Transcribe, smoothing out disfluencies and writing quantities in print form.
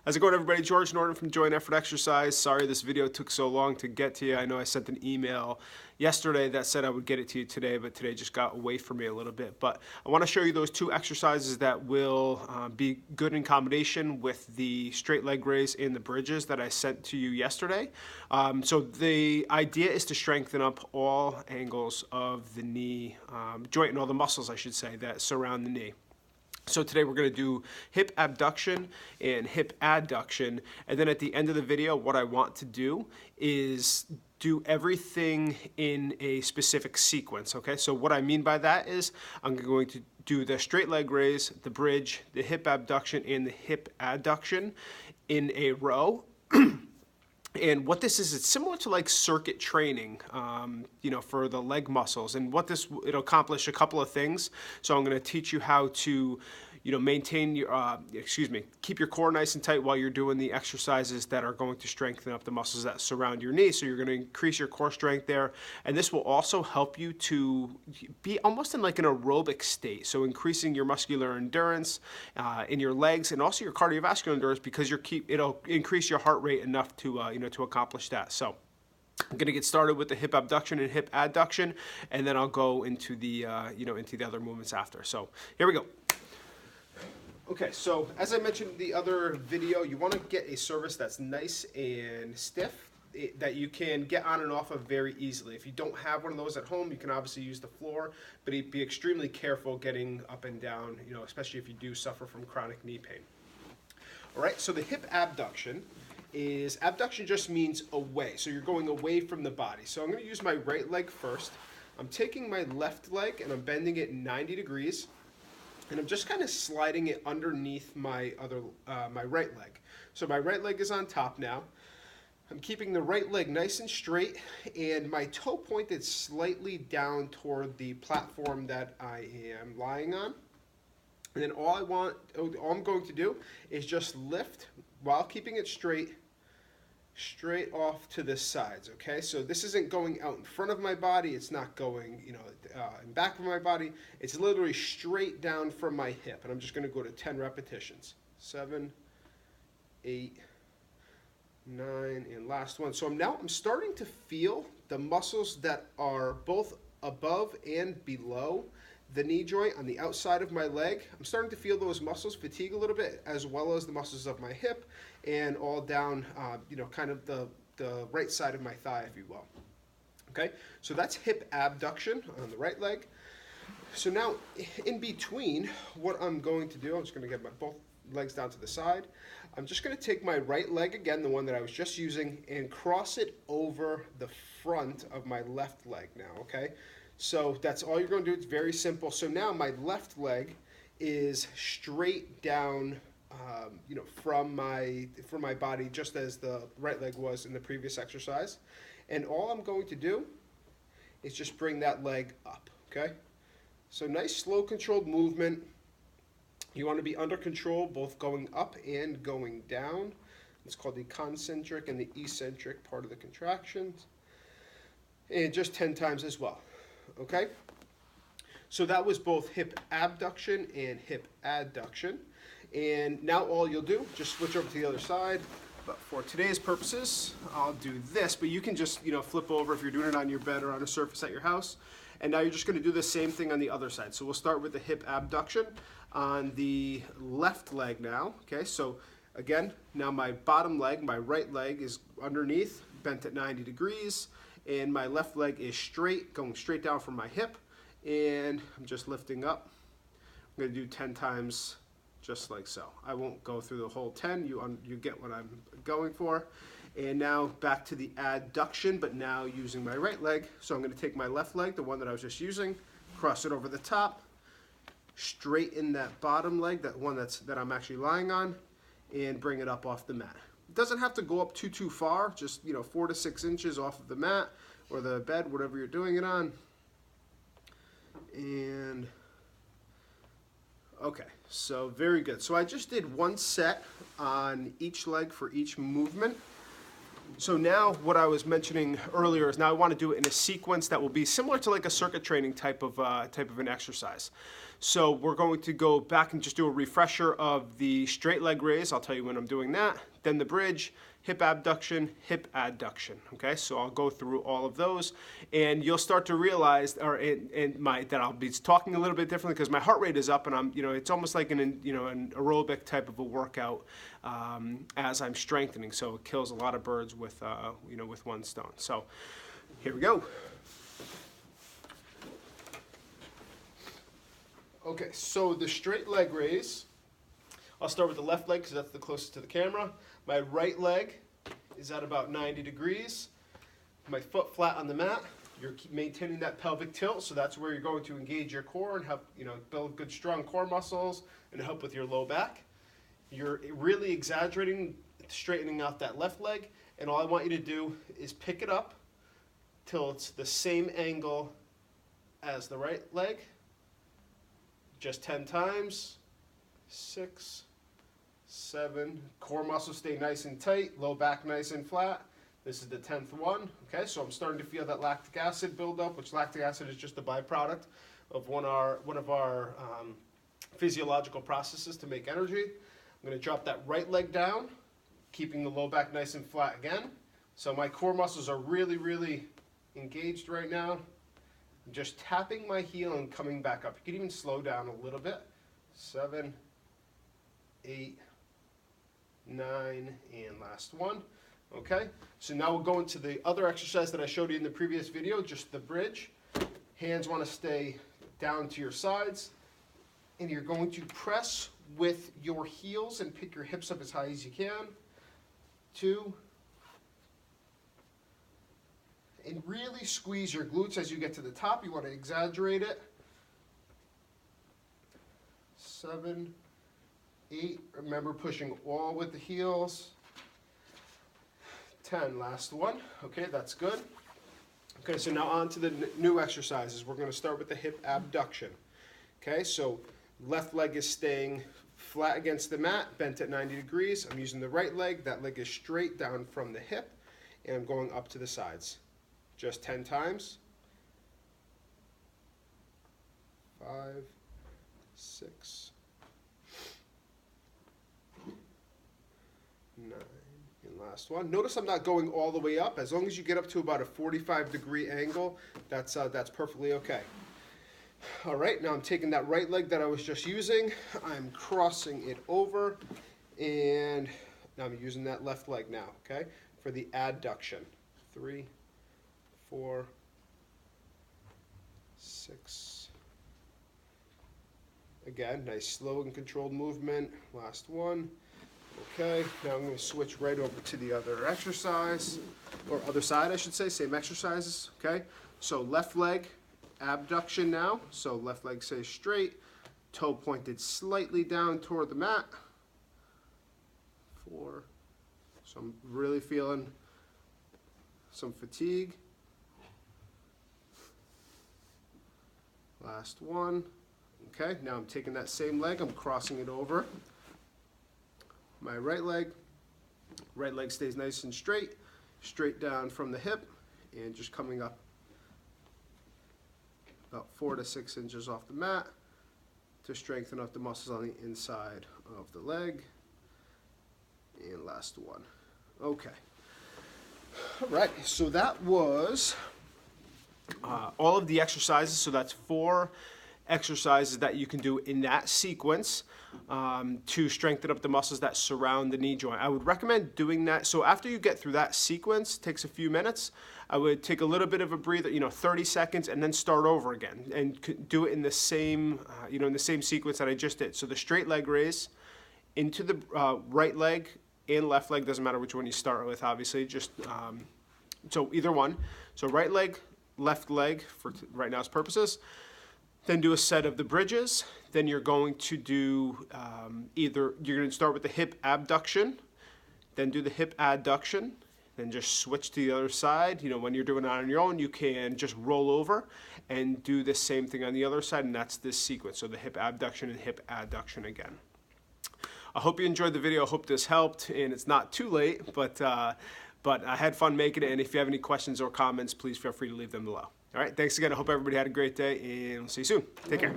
How's it going, everybody? George Norton from Joint Effort Exercise. Sorry this video took so long to get to you. I know I sent an email yesterday that said I would get it to you today, but today just got away from me a little bit. But I want to show you those two exercises that will be good in combination with the straight leg raise and the bridges that I sent to you yesterday. So the idea is to strengthen up all angles of the knee joint and all the muscles, I should say, that surround the knee. So today we're going to do hip abduction and hip adduction, and then at the end of the video what I want to do is do everything in a specific sequence, okay? So what I mean by that is I'm going to do the straight leg raise, the bridge, the hip abduction, and the hip adduction in a row. And what this is, it's similar to like circuit training, for the leg muscles. And what this, it'll accomplish a couple of things. So I'm going to teach you how to, maintain your, keep your core nice and tight while you're doing the exercises that are going to strengthen up the muscles that surround your knee. So you're going to increase your core strength there. And this will also help you to be almost in like an aerobic state. So increasing your muscular endurance in your legs and also your cardiovascular endurance, because it'll increase your heart rate enough to, to accomplish that. So I'm going to get started with the hip abduction and hip adduction, and then I'll go into the, into the other movements after. So here we go. Okay, so as I mentioned in the other video, you want to get a surface that's nice and stiff, that you can get on and off of very easily. If you don't have one of those at home, you can obviously use the floor, but be extremely careful getting up and down, especially if you do suffer from chronic knee pain. All right, so the hip abduction just means away. So you're going away from the body. So I'm going to use my right leg first. I'm taking my left leg and I'm bending it 90 degrees. And I'm just kind of sliding it underneath my right leg. So my right leg is on top now. I'm keeping the right leg nice and straight, and my toe pointed slightly down toward the platform that I am lying on. And then all I'm going to do is just lift while keeping it straight off to the sides, okay? So this isn't going out in front of my body. It's not going, in back of my body. It's literally straight down from my hip. And I'm just going to go to 10 repetitions. 7, 8, 9, and last one. So I'm starting to feel the muscles that are both above and below the knee joint on the outside of my leg. I'm starting to feel those muscles fatigue a little bit, as well as the muscles of my hip and all down, kind of the right side of my thigh, if you will. Okay, so that's hip abduction on the right leg. So now, in between, what I'm going to do, I'm just going to get my both legs down to the side. I'm just going to take my right leg again, the one that I was just using, and cross it over the front of my left leg now, okay? So that's all you're going to do. It's very simple. So now my left leg is straight down, from my body, just as the right leg was in the previous exercise. And all I'm going to do is just bring that leg up, okay? So nice, slow, controlled movement. You want to be under control, both going up and going down. It's called the concentric and the eccentric part of the contractions. And just 10 times as well. Okay, so that was both hip abduction and hip adduction. And now all you'll do, just switch over to the other side. But for today's purposes, I'll do this. But you can just, flip over if you're doing it on your bed or on a surface at your house. And now you're just going to do the same thing on the other side. So we'll start with the hip abduction on the left leg now. Okay, so again, now my bottom leg, my right leg is underneath, bent at 90 degrees. And my left leg is straight, going straight down from my hip, and I'm just lifting up. I'm going to do 10 times just like so. I won't go through the whole 10, you get what I'm going for. And now back to the adduction, but now using my right leg. So I'm going to take my left leg, the one that I was just using, cross it over the top, straighten that bottom leg, that one that I'm actually lying on, and bring it up off the mat. It doesn't have to go up too far, just 4 to 6 inches off of the mat or the bed, whatever you're doing it on. And okay, so very good. So I just did one set on each leg for each movement. So now what I was mentioning earlier is now I want to do it in a sequence that will be similar to like a circuit training type of an exercise. So we're going to go back and just do a refresher of the straight leg raise. I'll tell you when I'm doing that. Then the bridge, hip abduction, hip adduction. Okay, so I'll go through all of those, and you'll start to realize, that I'll be talking a little bit differently because my heart rate is up, and I'm, it's almost like an aerobic type of a workout as I'm strengthening. So it kills a lot of birds with with one stone. So here we go. Okay, so the straight leg raise, I'll start with the left leg because that's the closest to the camera. My right leg is at about 90 degrees. My foot flat on the mat. You're maintaining that pelvic tilt, so that's where you're going to engage your core and help build good strong core muscles and help with your low back. You're really exaggerating, straightening out that left leg, and all I want you to do is pick it up till it's the same angle as the right leg. Just 10 times, 6, 7, core muscles stay nice and tight, low back nice and flat. This is the 10th one. Okay, so I'm starting to feel that lactic acid build up, which lactic acid is just a byproduct of one of our physiological processes to make energy. I'm going to drop that right leg down, keeping the low back nice and flat again. So my core muscles are really, really engaged right now. I'm just tapping my heel and coming back up. You can even slow down a little bit. 7, 8, 9, and last one. Okay, so now we'll go into the other exercise that I showed you in the previous video, just the bridge. Hands want to stay down to your sides, and you're going to press with your heels and pick your hips up as high as you can. 2, and really squeeze your glutes as you get to the top. You want to exaggerate it. 7, 8, remember pushing all with the heels. 10, last one. Okay, that's good. Okay, so now on to the new exercises. We're going to start with the hip abduction. Okay, so left leg is staying flat against the mat, bent at 90 degrees. I'm using the right leg. That leg is straight down from the hip, and I'm going up to the sides. Just 10 times. 5, 6, 9, and last one. Notice I'm not going all the way up. As long as you get up to about a 45-degree angle, that's perfectly okay. All right, now I'm taking that right leg that I was just using. I'm crossing it over, and now I'm using that left leg now, okay, for the adduction. 3, 4, 6. Again, nice slow and controlled movement. Last one. Okay, now I'm going to switch right over to the other exercise, or other side I should say, same exercises, okay? So left leg, abduction now. So left leg stays straight, toe pointed slightly down toward the mat. 4. So I'm really feeling some fatigue. Last one. Okay, now I'm taking that same leg, I'm crossing it over. My right leg stays nice and straight down from the hip, and just coming up about 4 to 6 inches off the mat to strengthen up the muscles on the inside of the leg. And last one. Okay. All right, so that was all of the exercises. So that's 4 exercises that you can do in that sequence to strengthen up the muscles that surround the knee joint. I would recommend doing that. So after you get through that sequence, takes a few minutes, I would take a little bit of a breather, 30 seconds, and then start over again and do it in the same, in the same sequence that I just did. So the straight leg raise into the right leg and left leg, doesn't matter which one you start with, obviously, just so either one. So right leg, left leg for right now's purposes. Then do a set of the bridges. Then you're going to do you're going to start with the hip abduction, then do the hip adduction, then just switch to the other side. When you're doing it on your own, you can just roll over and do the same thing on the other side, and that's this sequence. So the hip abduction and hip adduction again. I hope you enjoyed the video. I hope this helped, and it's not too late, but But I had fun making it, and if you have any questions or comments, please feel free to leave them below. All right, thanks again. I hope everybody had a great day, and we'll see you soon. Take care.